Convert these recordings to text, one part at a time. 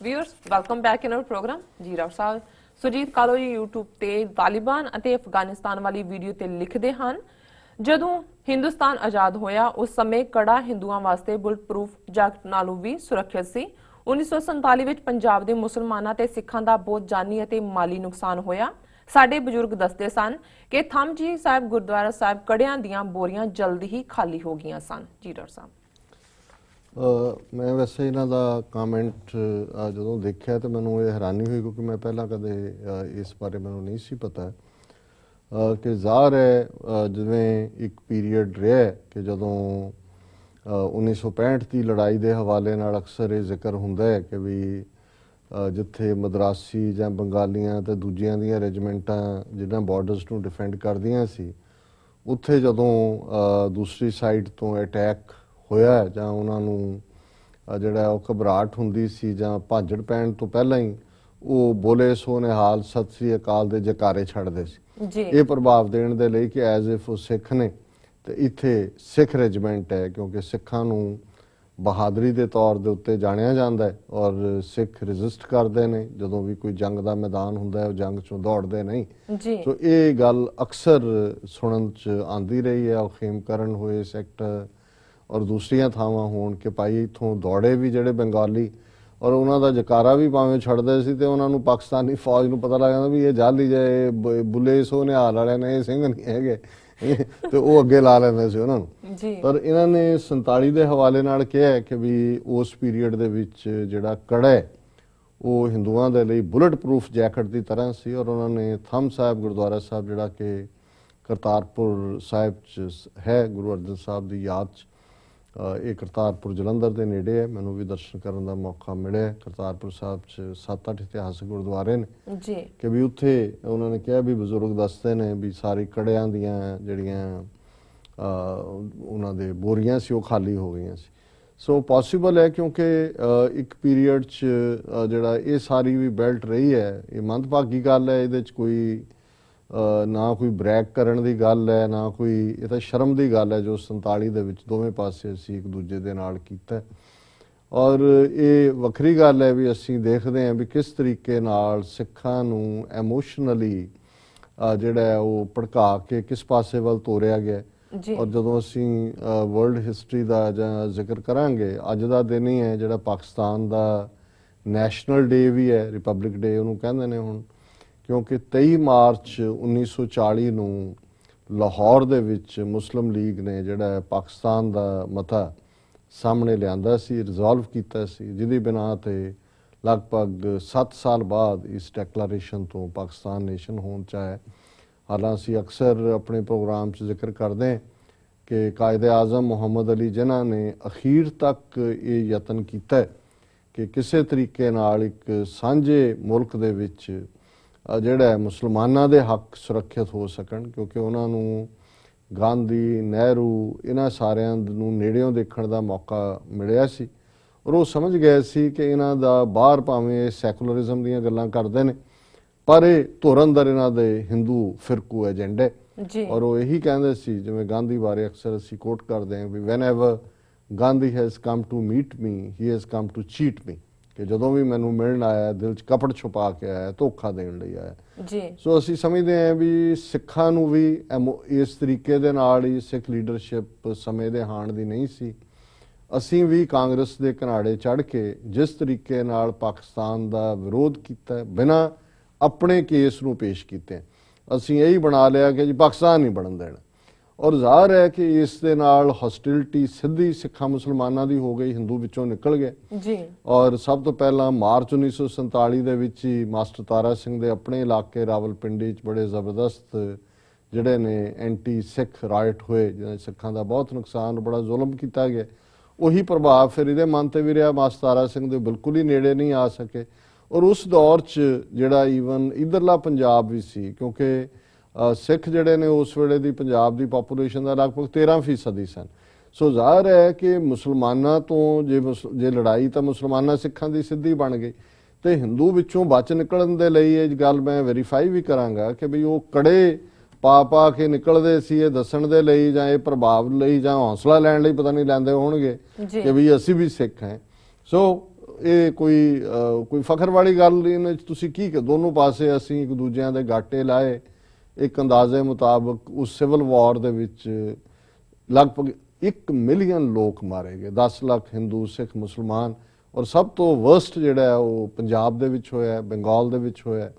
Viewers welcome back in our programme ji Rao ਸਾਹਿਬ ਸੁਰਜੀਤ ਕਾਲੋ ਜੀ YouTube ਤੇ ਤਾਲਿਬਾਨ ਅਤੇ ਅਫਗਾਨਿਸਤਾਨ ਵਾਲੀ ਵੀਡੀਓ ਤੇ ਲਿਖਦੇ ਹਨ ਜਦੋਂ ਹਿੰਦੁਸਤਾਨ ਆਜ਼ਾਦ ਹੋਇਆ ਉਸ ਸਮੇਂ ਕੜਾ ਹਿੰਦੂਆਂ ਵਾਸਤੇ ਬੁਲਟ ਪ੍ਰੂਫ ਜੈਕਟ ਨਾਲੋਂ ਵੀ ਸੁਰੱਖਿਅਤ ਸੀ 1947 ਵਿੱਚ ਪੰਜਾਬ ਦੇ ਮੁਸਲਮਾਨਾਂ ਤੇ ਸਿੱਖਾਂ ਦਾ ਬਹੁਤ ਜਾਨੀ ਅਤੇ ਮਾਲੀ ਨੁਕਸਾਨ ਹੋਇਆ ਸਾਡੇ ਬਜ਼ੁਰਗ ਦੱਸਦੇ ਸਨ ਕਿ ਥੰਮਜੀ ਸਾਹਿਬ ਗੁਰਦੁਆਰਾ ਸਾਹਿਬ ਕੜਿਆਂ ਦੀਆਂ ਬੋਰੀਆਂ ਜਲਦੀ ਹੀ ਖਾਲੀ ਹੋ ਗਈਆਂ ਸਨ ਜੀ ਡਾਕਟਰ ਸਾਹਿਬ ਮੈਂ ਵੈਸੇ ਇਹਨਾਂ ਦਾ ਕਮੈਂਟ ਜਦੋਂ ਦੇਖਿਆ ਤਾਂ ਮੈਨੂੰ ਇਹ ਹੈਰਾਨੀ ਹੋਈ ਕਿਉਂਕਿ ਮੈਂ ਪਹਿਲਾਂ ਕਦੇ ਇਸ ਬਾਰੇ ਮੈਨੂੰ ਨਹੀਂ ਸੀ ਪਤਾ ਕਿ ਜ਼ਾਹਰ ਹੈ ਜਿਵੇਂ ਇੱਕ ਪੀਰੀਅਡ ਰਿਹਾ ਕਿ ਜਦੋਂ 1965 ਦੀ ਲੜਾਈ ਦੇ ਹਵਾਲੇ ਨਾਲ ਅਕਸਰ ਇਹ ਜ਼ਿਕਰ ਹੁੰਦਾ ਹੈ ਕਿ ਵੀ ਜਿੱਥੇ ਮਦਰਾਸੀ ਜਾਂ ਬੰਗਾਲੀਆਂ ਤੇ ਦੂਜਿਆਂ ਦੀਆਂ ਰੈਜੀਮੈਂਟਾਂ ਜਿਹਨਾਂ ਬਾਰਡਰਸ ਨੂੰ ਡਿਫੈਂਡ ਕਰਦੀਆਂ ਸੀ ਉੱਥੇ ਜਦੋਂ ਦੂਸਰੀ ਸਾਈਡ ਤੋਂ ਅਟੈਕ ਹੋਇਆ ਜਾਂ ਉਹਨਾਂ ਨੂੰ ਜਿਹੜਾ ਉਹ ਘਬਰਾਹਟ ਹੁੰਦੀ ਸੀ ਜਾਂ ਭਾਜੜ ਪੈਣ ਤੋਂ ਪਹਿਲਾਂ ਹੀ ਉਹ ਬੋਲੇ ਸੋ ਨਿਹਾਲ ਸਤਿ ਸ੍ਰੀ ਅਕਾਲ ਦੇ ਜਕਾਰੇ ਛੱਡਦੇ ਸੀ ਇਹ ਪ੍ਰਭਾਵ ਦੇਣ ਦੇ ਲਈ ਕਿ ਐਜ਼ ਇਫ ਉਹ ਸਿੱਖ ਨੇ ਤੇ ਇੱਥੇ ਸਿੱਖ ਰੈਜੀਮੈਂਟ ਹੈ ਕਿਉਂਕਿ ਸਿੱਖਾਂ ਨੂੰ ਬਹਾਦਰੀ ਦੇ ਤੌਰ ਦੇ ਉੱਤੇ ਜਾਣਿਆ ਜਾਂਦਾ ਹੈ ਔਰ ਸਿੱਖ ਰੈਜ਼ਿਸਟ ਕਰਦੇ ਨੇ ਜਦੋਂ ਵੀ ਕੋਈ ਜੰਗ ਦਾ ਮੈਦਾਨ ਹੁੰਦਾ ਹੈ ਉਹ ਜੰਗ ਚੋਂ ਦੌੜਦੇ ਨਹੀਂ ਸੋ ਇਹ ਗੱਲ ਅਕਸਰ ਸੁਣਨ ਚ ਆਂਦੀ ਰਹੀ ਹੈ ਉਹ ਖੇਮਕਰਨ ਹੋਏ ਸੈਕਟਰ ਔਰ ਦੂਸਰੀਆਂ ਥਾਵਾਂ ਹੋਣ ਕਿ ਭਾਈ ਇੱਥੋਂ ਦੌੜੇ ਵੀ ਜਿਹੜੇ ਬੰਗਾਲੀ ਔਰ ਉਹਨਾਂ ਦਾ ਜਕਾਰਾ ਵੀ ਭਾਵੇਂ ਛੱਡਦੇ ਸੀ ਤੇ ਉਹਨਾਂ ਨੂੰ ਪਾਕਿਸਤਾਨੀ ਫੌਜ ਨੂੰ ਪਤਾ ਲੱਗ ਜਾਂਦਾ ਵੀ ਇਹ ਜਾਲੀ ਜੇ ਬੁੱਲੇ ਸੋ ਨਿਹਾਲ ਵਾਲਿਆਂ ਨੇ ਇਹ ਸਿੰਘ ਨਹੀਂ ਹੈਗੇ ਤੇ ਉਹ ਅੱਗੇ ਲਾ ਲੈਂਦੇ ਸੀ ਉਹਨਾਂ ਨੂੰ ਪਰ ਇਹਨਾਂ ਨੇ 47 ਦੇ ਹਵਾਲੇ ਨਾਲ ਕਿਹਾ ਕਿ ਵੀ ਉਸ ਪੀਰੀਅਡ ਦੇ ਵਿੱਚ ਜਿਹੜਾ ਕੜਾ ਹੈ ਉਹ ਹਿੰਦੂਆਂ ਦੇ ਲਈ ਬੁਲਟ ਪ੍ਰੂਫ ਜੈਕਟ ਦੀ ਤਰ੍ਹਾਂ ਸੀ ਔਰ ਉਹਨਾਂ ਨੇ ਥੰਮ ਸਾਹਿਬ ਗੁਰਦੁਆਰਾ ਸਾਹਿਬ ਜਿਹੜਾ ਕਿ ਕਰਤਾਰਪੁਰ ਸਾਹਿਬ 'ਚ ਹੈ ਗੁਰੂ ਅਰਜਨ ਸਾਹਿਬ ਦੀ ਯਾਦ 'ਚ ਇਹ ਕਰਤਾਰਪੁਰ ਜਲੰਧਰ ਦੇ ਨੇੜੇ ਹੈ ਮੈਨੂੰ ਵੀ ਦਰਸ਼ਨ ਕਰਨ ਦਾ ਮੌਕਾ ਮਿਲਿਆ ਕਰਤਾਰਪੁਰ ਸਾਹਿਬ 'ਚ 7-8 ਇਤਿਹਾਸਕ ਗੁਰਦੁਆਰੇ ਨੇ ਕਿ ਵੀ ਉੱਥੇ ਉਹਨਾਂ ਨੇ ਕਿਹਾ ਵੀ ਬਜ਼ੁਰਗ ਦੱਸਦੇ ਨੇ ਵੀ ਸਾਰੀ ਕੜਿਆਂ ਦੀਆਂ ਜਿਹੜੀਆਂ ਉਹਨਾਂ ਦੇ ਬੋਰੀਆਂ ਸੀ ਉਹ ਖਾਲੀ ਹੋ ਗਈਆਂ ਸੀ ਸੋ ਪੋਸੀਬਲ ਹੈ ਕਿਉਂਕਿ ਇੱਕ ਪੀਰੀਅਡ 'ਚ ਜਿਹੜਾ ਇਹ ਸਾਰੀ ਵੀ ਬੈਲਟ ਰਹੀ ਹੈ ਇਹ ਮੰਦਭਾਗੀ ਗੱਲ ਹੈ ਇਹਦੇ 'ਚ ਕੋਈ ਨਾ ਕੋਈ ਬ੍ਰੈਕ ਕਰਨ ਦੀ ਗੱਲ ਹੈ ਨਾ ਕੋਈ ਇਹ ਤਾਂ ਸ਼ਰਮ ਦੀ ਗੱਲ ਹੈ ਜੋ 47 ਦੇ ਵਿੱਚ ਦੋਵੇਂ ਪਾਸੇ ਅਸੀਂ ਇੱਕ ਦੂਜੇ ਦੇ ਨਾਲ ਕੀਤਾ ਔਰ ਇਹ ਵੱਖਰੀ ਗੱਲ ਹੈ ਵੀ ਅਸੀਂ ਦੇਖਦੇ ਹਾਂ ਵੀ ਕਿਸ ਤਰੀਕੇ ਨਾਲ ਸਿੱਖਾਂ ਨੂੰ ਐਮੋਸ਼ਨਲੀ ਜਿਹੜਾ ਉਹ ਭੜਕਾ ਕੇ ਕਿਸ ਪਾਸੇ ਵੱਲ ਤੋਰਿਆ ਗਿਆ ਔਰ ਜਦੋਂ ਅਸੀਂ ਵਰਲਡ ਹਿਸਟਰੀ ਦਾ ਜਾਂ ਜ਼ਿਕਰ ਕਰਾਂਗੇ ਅੱਜ ਦਾ ਦਿਨ ਹੀ ਹੈ ਜਿਹੜਾ ਪਾਕਿਸਤਾਨ ਦਾ ਨੈਸ਼ਨਲ ਡੇ ਵੀ ਹੈ ਰਿਪਬਲਿਕ ਡੇ ਉਹਨੂੰ ਕਹਿੰਦੇ ਨੇ ਹੁਣ ਕਿਉਂਕਿ 23 ਮਾਰਚ 1940 ਨੂੰ ਲਾਹੌਰ ਦੇ ਵਿੱਚ ਮੁਸਲਿਮ ਲੀਗ ਨੇ ਜਿਹੜਾ ਪਾਕਿਸਤਾਨ ਦਾ ਮਤਾ ਸਾਹਮਣੇ ਲਿਆਂਦਾ ਸੀ ਰਿਜ਼ੋਲਵ ਕੀਤਾ ਸੀ ਜਿਹਦੀ ਬਿਨਾਂ ਤੇ ਲਗਭਗ 7 ਸਾਲ ਬਾਅਦ ਇਸ ਡੈਕਲੇਰੇਸ਼ਨ ਤੋਂ ਪਾਕਿਸਤਾਨ ਨੇਸ਼ਨ ਹੋਣ ਚਾਹੇ ਹਾਲਾਂਕਿ ਅਸੀਂ ਅਕਸਰ ਆਪਣੇ ਪ੍ਰੋਗਰਾਮ 'ਚ ਜ਼ਿਕਰ ਕਰਦੇ ਹਾਂ ਕਿ ਕਾਇਦੇ ਆਜ਼ਮ ਮੁਹੰਮਦ ਅਲੀ ਜਿਨ੍ਹਾਂ ਨੇ ਅਖੀਰ ਤੱਕ ਇਹ ਯਤਨ ਕੀਤਾ ਕਿ ਕਿਸੇ ਤਰੀਕੇ ਨਾਲ ਇੱਕ ਸਾਂਝੇ ਮੁਲਕ ਦੇ ਵਿੱਚ ਜਿਹੜਾ ਮੁਸਲਮਾਨਾਂ ਦੇ ਹੱਕ ਸੁਰੱਖਿਅਤ ਹੋ ਸਕਣ ਕਿਉਂਕਿ ਉਹਨਾਂ ਨੂੰ ਗਾਂਧੀ ਨਹਿਰੂ ਇਹਨਾਂ ਸਾਰਿਆਂ ਨੂੰ ਨੇੜਿਓਂ ਦੇਖਣ ਦਾ ਮੌਕਾ ਮਿਲਿਆ ਸੀ ਔਰ ਉਹ ਸਮਝ ਗਏ ਸੀ ਕਿ ਇਹਨਾਂ ਦਾ ਬਾਹਰ ਭਾਵੇਂ ਸੈਕੂਲਰਿਜ਼ਮ ਦੀਆਂ ਗੱਲਾਂ ਕਰਦੇ ਨੇ ਪਰ ਇਹ ਧੁਰੰਧਰ ਇਹਨਾਂ ਦੇ ਹਿੰਦੂ ਫਿਰਕੂ ਏਜੰਡੇ ਔਰ ਉਹ ਇਹੀ ਕਹਿੰਦੇ ਸੀ ਜਿਵੇਂ ਗਾਂਧੀ ਬਾਰੇ ਅਕਸਰ ਅਸੀਂ ਕੋਟ ਕਰਦੇ ਹਾਂ we whenever Gandhi has come to meet me he has come to cheat me ਕਿ ਜਦੋਂ ਵੀ ਮੈਨੂੰ ਮਿਲਣ ਆਇਆ ਦਿਲ 'ਚ ਕਪੜ ਛੁਪਾ ਕੇ ਆਇਆ ਧੋਖਾ ਦੇਣ ਲਈ ਆਇਆ ਸੋ ਅਸੀਂ ਸਮਝਦੇ ਹਾਂ ਵੀ ਸਿੱਖਾਂ ਨੂੰ ਵੀ ਇਸ ਤਰੀਕੇ ਦੇ ਨਾਲ ਹੀ ਸਿੱਖ ਲੀਡਰਸ਼ਿਪ ਸਮੇਂ ਦੇ ਹਾਣ ਦੀ ਨਹੀਂ ਸੀ ਅਸੀਂ ਵੀ ਕਾਂਗਰਸ ਦੇ ਘਨਾੜੇ ਚੜ੍ਹ ਕੇ ਜਿਸ ਤਰੀਕੇ ਨਾਲ ਪਾਕਿਸਤਾਨ ਦਾ ਵਿਰੋਧ ਕੀਤਾ ਬਿਨਾਂ ਆਪਣੇ ਕੇਸ ਨੂੰ ਪੇਸ਼ ਕੀਤੇ ਅਸੀਂ ਇਹੀ ਬਣਾ ਲਿਆ ਕਿ ਜੀ ਪਾਕਿਸਤਾਨ ਨਹੀਂ ਬਣਨ ਦੇਣਾ ਔਰ ਜ਼ਾਹਰ ਹੈ ਕਿ ਇਸ ਦੇ ਨਾਲ ਹੌਸਟਿਲਿਟੀ ਸਿੱਧੀ ਸਿੱਖਾਂ ਮੁਸਲਮਾਨਾਂ ਦੀ ਹੋ ਗਈ ਹਿੰਦੂ ਵਿੱਚੋਂ ਨਿਕਲ ਗਏ ਔਰ ਸਭ ਤੋਂ ਪਹਿਲਾਂ ਮਾਰਚ 1947 ਦੇ ਵਿੱਚ ਹੀ ਮਾਸਟਰ ਤਾਰਾ ਸਿੰਘ ਦੇ ਆਪਣੇ ਇਲਾਕੇ ਰਾਵਲਪਿੰਡੀ 'ਚ ਬੜੇ ਜ਼ਬਰਦਸਤ ਜਿਹੜੇ ਨੇ ਐਂਟੀ ਸਿੱਖ ਰਾਇਟ ਹੋਏ ਜਿਹਨਾਂ ਸਿੱਖਾਂ ਦਾ ਬਹੁਤ ਨੁਕਸਾਨ ਬੜਾ ਜ਼ੁਲਮ ਕੀਤਾ ਗਿਆ ਉਹੀ ਪ੍ਰਭਾਵ ਫਿਰ ਇਹਦੇ ਮਨ ਤੇ ਵੀ ਰਿਹਾ ਮਾਸਟਰ ਤਾਰਾ ਸਿੰਘ ਦੇ ਬਿਲਕੁਲ ਹੀ ਨੇੜੇ ਨਹੀਂ ਆ ਸਕੇ ਔਰ ਉਸ ਦੌਰ 'ਚ ਜਿਹੜਾ ਈਵਨ ਇੱਧਰਲਾ ਪੰਜਾਬ ਵੀ ਸੀ ਕਿਉਂਕਿ ਸਿੱਖ ਜਿਹੜੇ ਨੇ ਉਸ ਵੇਲੇ ਦੀ ਪੰਜਾਬ ਦੀ ਪਾਪੂਲੇਸ਼ਨ ਦਾ ਲਗਭਗ 13% ਸਨ ਸੋ ਜ਼ਾਹਰ ਹੈ ਕਿ ਮੁਸਲਮਾਨਾਂ ਤੋਂ ਜੇ ਲੜਾਈ ਤਾਂ ਮੁਸਲਮਾਨਾਂ ਸਿੱਖਾਂ ਦੀ ਸਿੱਧੀ ਬਣ ਗਈ ਤੇ ਹਿੰਦੂ ਵਿੱਚੋਂ ਬਚ ਨਿਕਲਣ ਦੇ ਲਈ ਇਹ ਗੱਲ ਮੈਂ ਵੈਰੀਫਾਈ ਵੀ ਕਰਾਂਗਾ ਕਿ ਵੀ ਉਹ ਕੜੇ ਪਾ ਕੇ ਨਿਕਲਦੇ ਸੀ ਇਹ ਦੱਸਣ ਦੇ ਲਈ ਜਾਂ ਇਹ ਪ੍ਰਭਾਵ ਲਈ ਜਾਂ ਹੌਸਲਾ ਲੈਣ ਲਈ ਪਤਾ ਨਹੀਂ ਲੈਂਦੇ ਹੋਣਗੇ ਕਿ ਵੀ ਅਸੀਂ ਵੀ ਸਿੱਖ ਹਾਂ ਸੋ ਇਹ ਕੋਈ ਫਖਰ ਵਾਲੀ ਗੱਲ ਇਹਨਾਂ ਵਿੱਚ ਤੁਸੀਂ ਕੀ ਦੋਨੋਂ ਪਾਸੇ ਅਸੀਂ ਇੱਕ ਦੂਜਿਆਂ ਦੇ ਗਾਟੇ ਲਾਏ। ਇੱਕ ਅੰਦਾਜ਼ੇ ਮੁਤਾਬਕ ਉਸ ਸਿਵਲ ਵਾਰ ਦੇ ਵਿੱਚ ਲਗਭਗ 1 ਮਿਲੀਅਨ ਲੋਕ ਮਾਰੇ ਗਏ, 10 ਲੱਖ ਹਿੰਦੂ, ਸਿੱਖ, ਮੁਸਲਮਾਨ। ਔਰ ਸਭ ਤੋਂ ਵਰਸਟ ਜਿਹੜਾ ਹੈ ਉਹ ਪੰਜਾਬ ਦੇ ਵਿੱਚ ਹੋਇਆ, ਬੰਗਾਲ ਦੇ ਵਿੱਚ ਹੋਇਆ,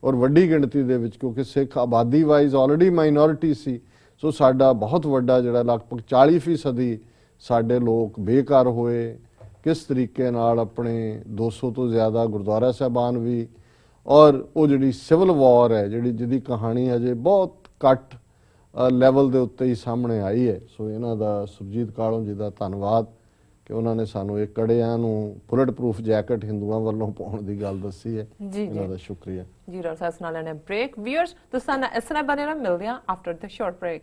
ਔਰ ਵੱਡੀ ਗਿਣਤੀ ਦੇ ਵਿੱਚ, ਕਿਉਂਕਿ ਸਿੱਖ ਆਬਾਦੀ ਵਾਈਜ਼ ਆਲਰੇਡੀ ਮਾਈਨੋਰਿਟੀ ਸੀ। ਸੋ ਸਾਡਾ ਬਹੁਤ ਵੱਡਾ ਜਿਹੜਾ ਲਗਭਗ 40% ਸਾਡੇ ਲੋਕ ਬੇਘਰ ਹੋਏ। ਕਿਸ ਤਰੀਕੇ ਨਾਲ ਆਪਣੇ 200 ਤੋਂ ਜ਼ਿਆਦਾ ਗੁਰਦੁਆਰਾ ਸਾਹਿਬਾਨ ਵੀ, ਔਰ ਉਹ ਜਿਹੜੀ ਸਿਵਲ ਵਾਰ ਹੈ ਜਿਹਦੀ ਕਹਾਣੀ ਹਜੇ ਬਹੁਤ ਘੱਟ ਲੈਵਲ ਦੇ ਉੱਤੇ ਹੀ ਸਾਹਮਣੇ ਆਈ ਹੈ। ਸੋ ਇਹਨਾਂ ਦਾ ਸੁਰਜੀਤ ਕਾਲੋਂ ਜੀ ਦਾ ਧੰਨਵਾਦ ਕਿ ਉਹਨਾਂ ਨੇ ਸਾਨੂੰ ਇਹ ਕੜਿਆਂ ਨੂੰ ਬੁਲਟ ਪ੍ਰੂਫ ਜੈਕਟ ਹਿੰਦੂਆਂ ਵੱਲੋਂ ਪਾਉਣ ਦੀ ਗੱਲ ਦੱਸੀ ਹੈ। ਇਹਨਾਂ ਦਾ ਸ਼ੁਕਰੀਆ ਜੀ। ਰਾਉ ਸਾਹਿਬ ਨਾਲ ਲੈਣੇ ਬ੍ਰੇਕ। ਵੀਅਰਸ ਤੁਸੀਂ ਇਸ ਤਰ੍ਹਾਂ ਬਣੇ ਰਹੋ, ਮਿਲਦੇ ਹਾਂ ਆਫਟਰ ਦ ਸ਼ਾਰਟ ਬ੍ਰੇਕ।